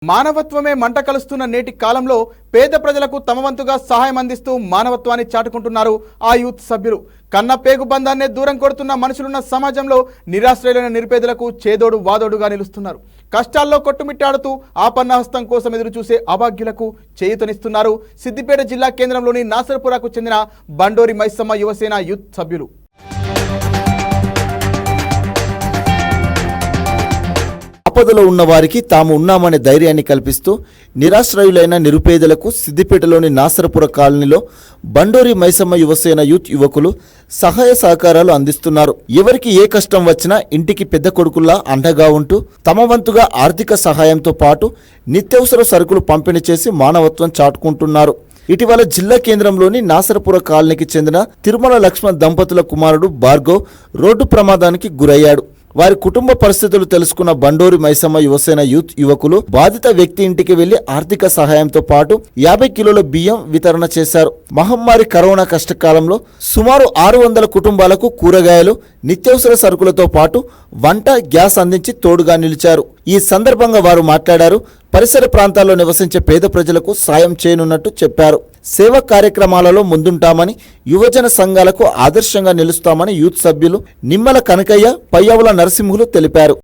మానవత్వమే మంట కలుస్తున్న నేటి కాలంలో పేద ప్రజలకు తమ వంతుగా సహాయం అందిస్తూ మానవత్వాన్ని చాటుకుంటున్నారు ఆ యూత్ సభ్యులు. కన్న పేగు బంధాన్నే దూరం కొడుతున్న మనుషులున్న సమాజంలో నిరాశ్రయులైన నిరుపేదలకు చేదోడు వాదోడుగా నిలుస్తున్నారు. కష్టాల్లో కొట్టుమిట్టాడుతూ ఆపన్నహస్తం కోసం ఎదురు చూసే అభాగ్యులకు చేయూతనిస్తున్నారు సిద్దిపేట జిల్లా కేంద్రంలోని నాసరపురకు చెందిన బండోరి మైసమ్మ యువసేన యూత్ సభ్యులు. ఆపదలో ఉన్న వారికి తాము ఉన్నామనే ధైర్యాన్ని కల్పిస్తూ నిరాశ్రయులైన నిరుపేదలకు సిద్దిపేటలోని నాసరపుర కాలనీలో బండోరి మైసమ్మ యువసేన యూత్ యువకులు సహాయ సహకారాలు అందిస్తున్నారు. ఎవరికి ఏ కష్టం వచ్చినా ఇంటికి పెద్ద కొడుకుల్లా అండగా ఉంటూ తమ వంతుగా ఆర్థిక సహాయంతో పాటు నిత్యావసర సరుకులు పంపిణీ చేసి మానవత్వం చాటుకుంటున్నారు. ఇటీవల జిల్లా కేంద్రంలోని నాసరపుర కాలనీకి చెందిన తిరుమల లక్ష్మణ్ దంపతుల కుమారుడు భార్గవ్ రోడ్డు ప్రమాదానికి గురయ్యాడు. వారి కుటుంబ పరిస్థితులు తెలుసుకున్న బండోరి మైసమ్మ యువసేన యూత్ యువకులు బాధిత వ్యక్తి ఇంటికి వెళ్లి ఆర్థిక సహాయంతో పాటు 50 కిలోల బియ్యం వితరణ చేశారు. మహమ్మారి కరోనా కష్టకాలంలో సుమారు 600 కుటుంబాలకు కూరగాయలు, నిత్యావసర సరుకులతో పాటు వంట, గ్యాస్ అందించి తోడుగా నిలిచారు. ఈ సందర్భంగా వారు మాట్లాడారు. పరిసర ప్రాంతాల్లో నివసించే పేద ప్రజలకు సాయం చేయనున్నట్టు చెప్పారు. సేవా కార్యక్రమాలలో ముందుంటామని, యువజన సంఘాలకు ఆదర్శంగా నిలుస్తామని యూత్ సభ్యులు నిమ్మల కనకయ్య, పయ్యవుల నరసింహులు తెలిపారు.